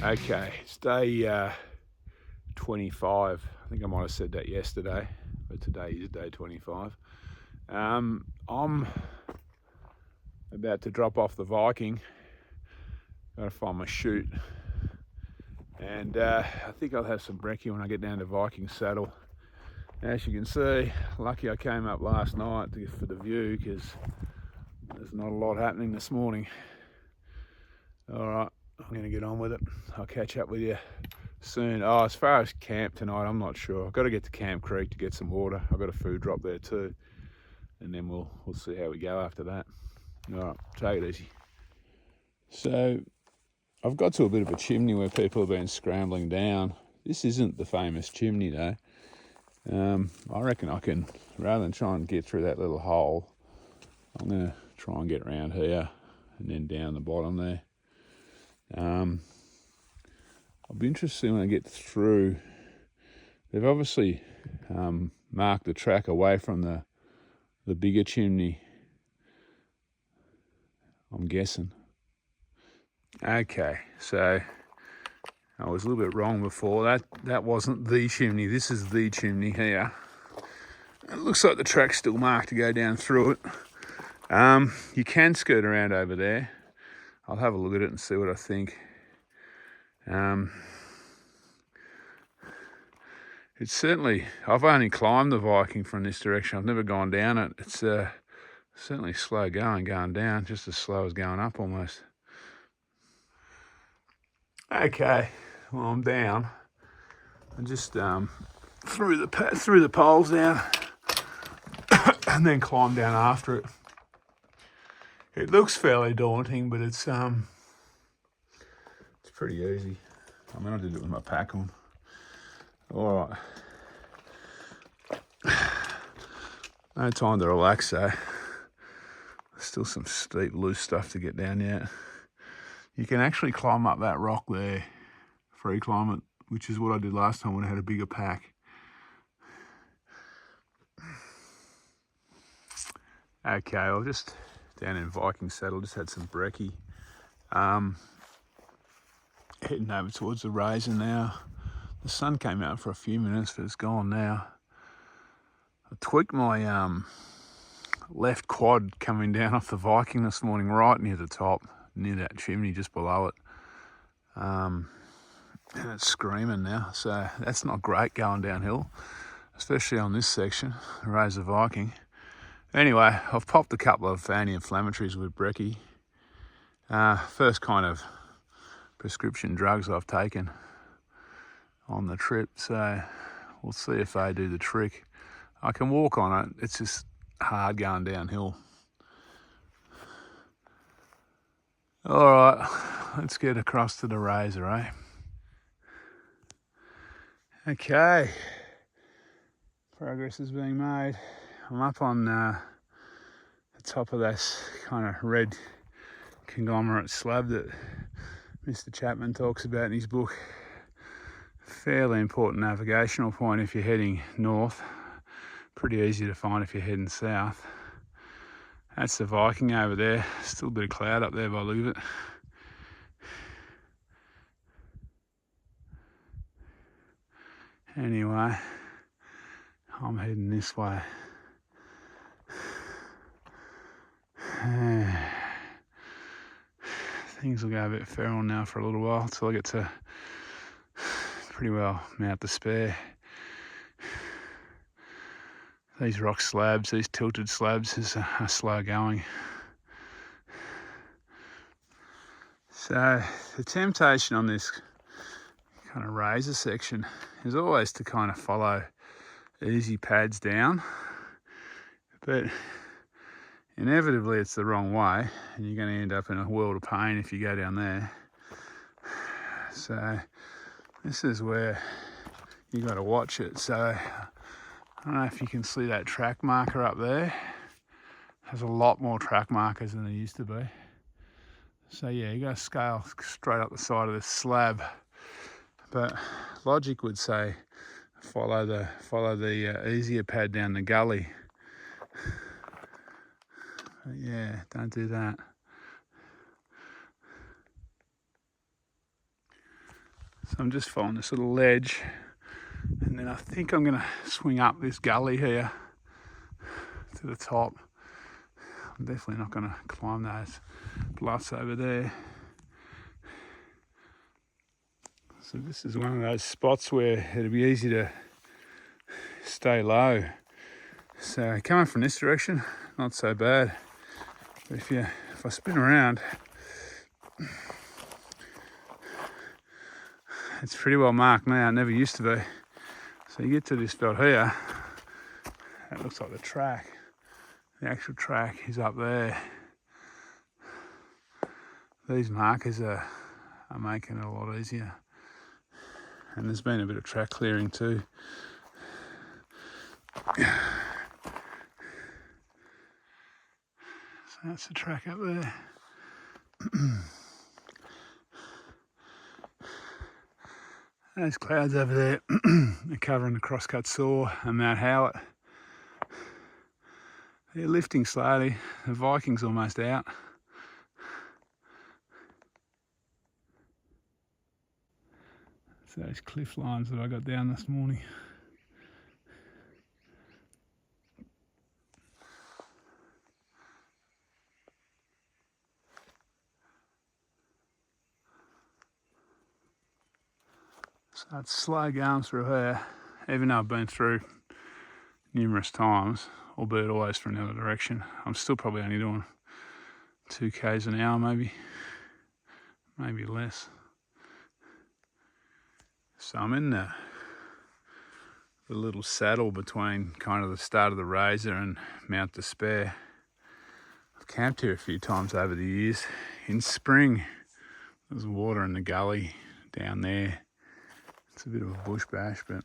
Okay, it's day 25. I think I might have said that yesterday, but today is day 25. I'm about to drop off the Viking. Gotta find my chute. And I think I'll have some brekkie when I get down to Viking Saddle. As you can see, lucky I came up last night for the view, because there's not a lot happening this morning. All right, I'm going to get on with it. I'll catch up with you soon. Oh, as far as camp tonight, I'm not sure. I've got to get to Camp Creek to get some water. I've got a food drop there too, and then we'll see how we go after that. All right, take it easy. So I've got to a bit of a chimney where people have been scrambling down. This isn't the famous chimney though. I reckon I can, rather than try and get through that little hole, I'm going to try and get around here and then down the bottom there. I'll be interested when I get through. They've obviously marked the track away from the bigger chimney, I'm guessing. Okay, so I was a little bit wrong before. That wasn't the chimney. This is the chimney here. It looks like the track's still marked to go down through it. You can skirt around over there. I'll have a look at it and see what I think. It's certainly, I've only climbed the Viking from this direction. I've never gone down it. It's certainly slow going down, just as slow as going up almost. Okay, well, I'm down. I just threw the poles down and then climbed down after it. It looks fairly daunting, but it's pretty easy. I mean, I did it with my pack on. All right. No time to relax though. There's still some steep, loose stuff to get down yet. You can actually climb up that rock there, free climb it, which is what I did last time when I had a bigger pack. Okay, well, just down in Viking Saddle, just had some brekkie. Heading over towards the Razor now. The sun came out for a few minutes, but it's gone now. I tweaked my left quad coming down off the Viking this morning, right near the top, near that chimney just below it. And it's screaming now, so that's not great going downhill, especially on this section, the Razor Viking. Anyway, I've popped a couple of anti-inflammatories with brekkie. First kind of prescription drugs I've taken on the trip, so we'll see if they do the trick. I can walk on it, it's just hard going downhill. All right, let's get across to the Razor, eh? Okay, progress is being made. I'm up on the top of this kind of red conglomerate slab that Mr. Chapman talks about in his book. Fairly important navigational point if you're heading north. Pretty easy to find if you're heading south. That's the Viking over there. Still a bit of cloud up there by the look of it. Anyway, I'm heading this way. Things will go a bit feral now for a little while until I get to pretty well Mt Despair. These rock slabs, these tilted slabs are slow going. So the temptation on this kind of Razor section is always to kind of follow easy pads down, but inevitably it's the wrong way and you're going to end up in a world of pain if you go down there. So this is where you got to watch it. So I don't know if you can see that track marker up there. There's a lot more track markers than there used to be. So yeah, you got to scale straight up the side of this slab. But logic would say follow the easier pad down the gully. But yeah, don't do that. So I'm just following this little ledge, and then I think I'm going to swing up this gully here to the top. I'm definitely not going to climb those bluffs over there. So this is one of those spots where it'll be easy to stay low. So coming from this direction, not so bad. But if I spin around, it's pretty well marked now. It never used to be. So you get to this belt here, that looks like the track. The actual track is up there. These markers are making it a lot easier. And there's been a bit of track clearing too. So that's the track up there. Those clouds over there are covering the Crosscut Saw and Mount Howard. They're lifting slowly. The Viking's almost out. So those cliff lines that I got down this morning. So it's slow going through here, even though I've been through numerous times, albeit always from the other direction. I'm still probably only doing 2 k's an hour, maybe less. So I'm in the little saddle between kind of the start of the Razor and Mount Despair. I've camped here a few times over the years. In spring, there's water in the gully down there. It's a bit of a bush bash, but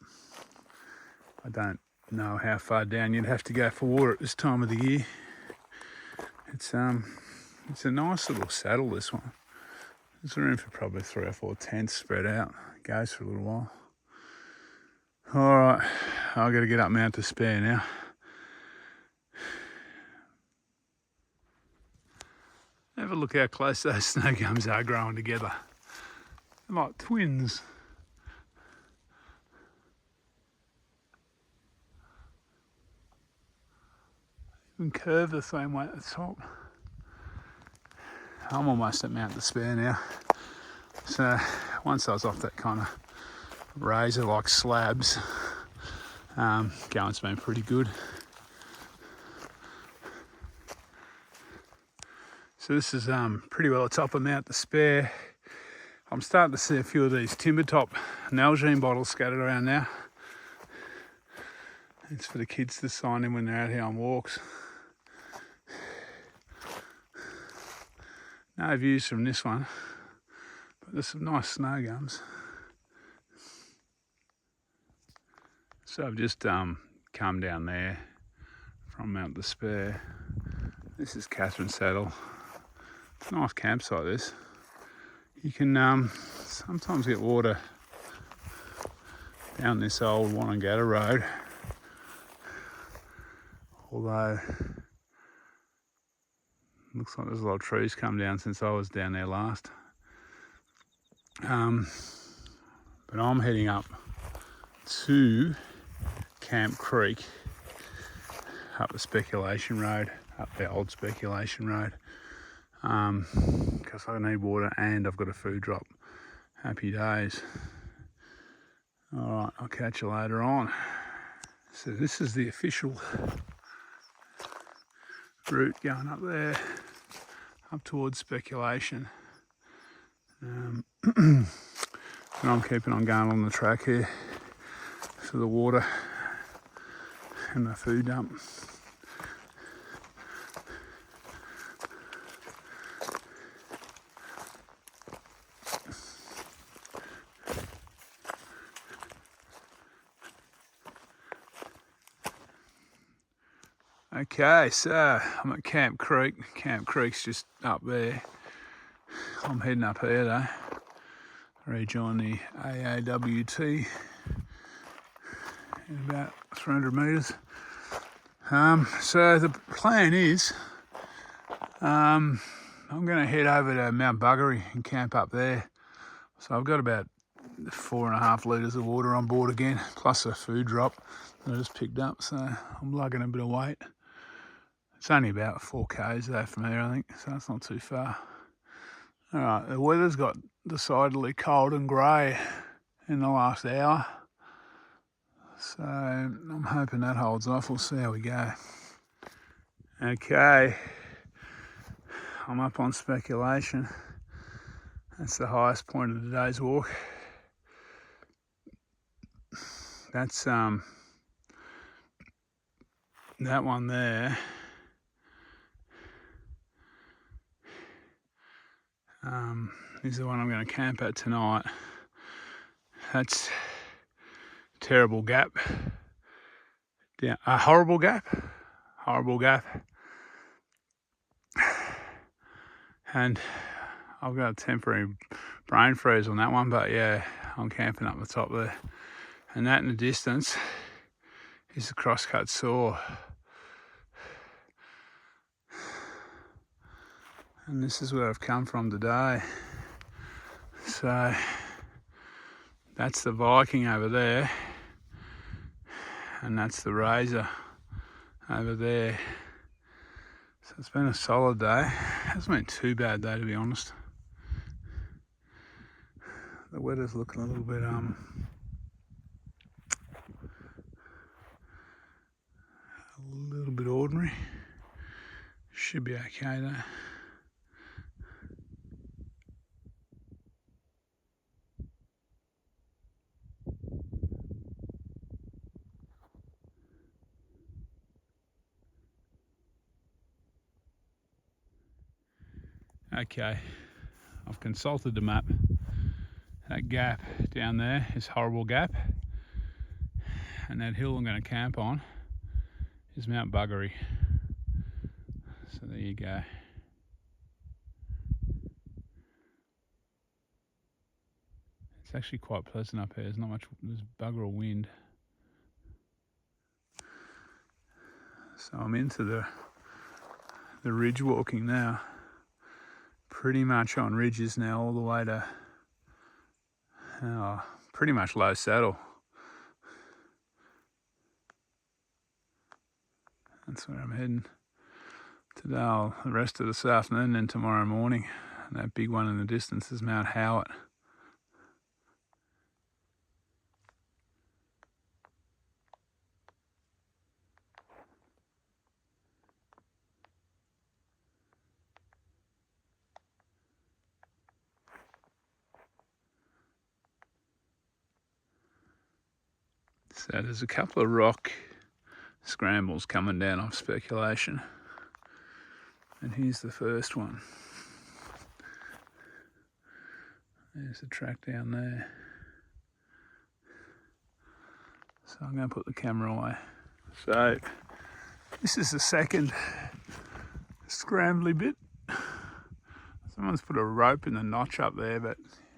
I don't know how far down you'd have to go for water at this time of the year. It's a nice little saddle, this one. There's room for probably 3 or 4 tents spread out. It goes for a little while. All right, I've got to get up Mount Despair now. Have a look how close those snow gums are growing together. They're like twins. Even curve the same way at the top. I'm almost at Mount Despair now. So once I was off that kind of razor like slabs, going's been pretty good. So this is pretty well the top of Mount Despair. I'm starting to see a few of these timber top Nalgene bottles scattered around now. It's for the kids to sign in when they're out here on walks. No views from this one, but there's some nice snow gums. So I've just come down there from Mount Despair. This is Catherine Saddle. It's a nice campsite, this. You can sometimes get water down this old Wonnangata road, although looks like there's a lot of trees come down since I was down there last. But I'm heading up to Camp Creek, up the Speculation Road, up the old Speculation Road, because I need water and I've got a food drop. Happy days. All right, I'll catch you later on. So this is the official route going up there, up towards Speculation. And I'm keeping on going on the track here for the water and the food dump. Okay, so I'm at Camp Creek. Camp Creek's just up there. I'm heading up here though. Rejoin the AAWT in about 300 metres. So the plan is I'm going to head over to Mt Buggery and camp up there. So I've got about 4.5 litres of water on board again, plus a food drop that I just picked up, so I'm lugging a bit of weight. It's only about 4 k's though from here, I think, so it's not too far. Alright, the weather's got decidedly cold and grey in the last hour, so I'm hoping that holds off. We'll see how we go. Okay, I'm up on Speculation. That's the highest point of today's walk. That's that one there. Is the one I'm going to camp at tonight. That's Terrible Gap. Yeah, a horrible gap. And I've got a temporary brain freeze on that one, but yeah, I'm camping up the top there. And that in the distance is the Crosscut Saw. And this is where I've come from today. So that's the Viking over there, and that's the Razor over there. So it's been a solid day. It hasn't been too bad though, to be honest. The weather's looking a little bit ordinary. Should be okay though. Okay, I've consulted the map. That gap down there is Horrible Gap, and that hill I'm going to camp on is Mt Buggery. So there you go. It's actually quite pleasant up here. There's not much, there's bugger all wind. So I'm into the ridge walking now. Pretty much on ridges now, all the way to pretty much low saddle. That's where I'm heading today. The rest of this afternoon and tomorrow morning. And that big one in the distance is Mount Howitt. So there's a couple of rock scrambles coming down off Speculation. And here's the first one. There's the track down there. So I'm going to put the camera away. So this is the second scrambly bit. Someone's put a rope in the notch up there, but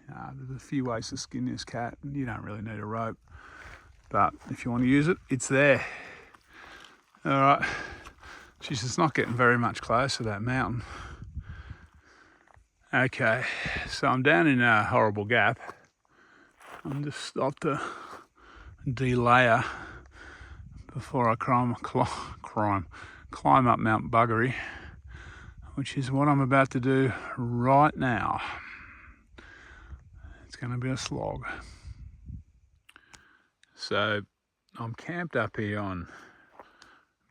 there's a few ways to skin this cat, and you don't really need a rope. But if you want to use it, it's there. All right. Jeez, it's not getting very much closer to that mountain. Okay, so I'm down in a Horrible Gap. I'm just stopped to delayer before I climb up Mt Buggery, which is what I'm about to do right now. It's going to be a slog. So I'm camped up here on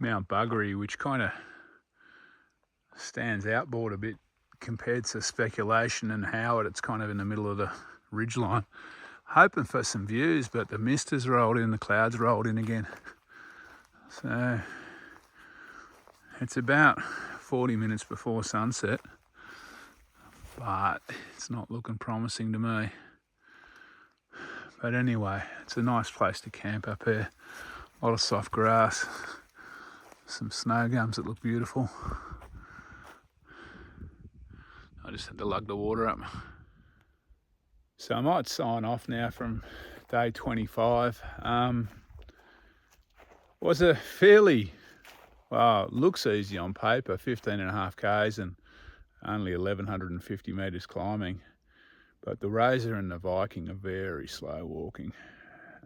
Mt Buggery, which kind of stands outboard a bit compared to Speculation and Howitt. It's kind of in the middle of the ridgeline. Hoping for some views, but the mist has rolled in, the clouds rolled in again. So it's about 40 minutes before sunset, but it's not looking promising to me. But anyway, it's a nice place to camp up here. A lot of soft grass, some snow gums that look beautiful. I just had to lug the water up. So I might sign off now from day 25. Was a fairly, looks easy on paper, 15.5 k's and only 1,150 metres climbing. But the Razor and the Viking are very slow walking.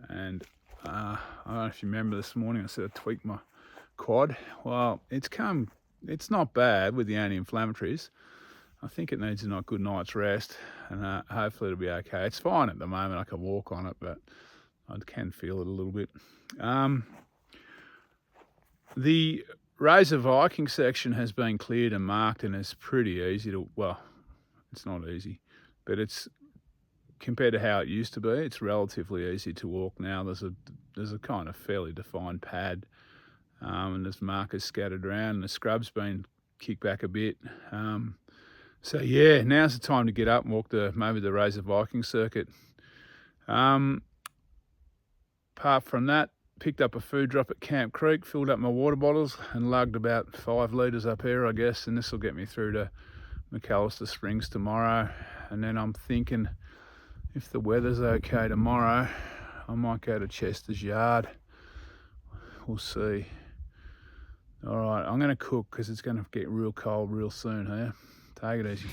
And I don't know if you remember this morning I said I tweaked my quad. Well, it's not bad with the anti-inflammatories. I think it needs a good night's rest, and hopefully it'll be okay. It's fine at the moment. I can walk on it, but I can feel it a little bit. The Razor Viking section has been cleared and marked, and it's pretty easy to, well, it's not easy, but it's, compared to how it used to be, it's relatively easy to walk now. There's a kind of fairly defined pad, and there's markers scattered around, and the scrub's been kicked back a bit. So yeah, now's the time to get up and walk maybe the Razor Viking circuit. Apart from that, picked up a food drop at Camp Creek, filled up my water bottles and lugged about 5 litres up here, I guess, and this will get me through to McAllister Springs tomorrow. And then I'm thinking, if the weather's okay tomorrow, I might go to Chester's Yard. We'll see. All right, I'm going to cook because it's going to get real cold real soon here. Take it easy.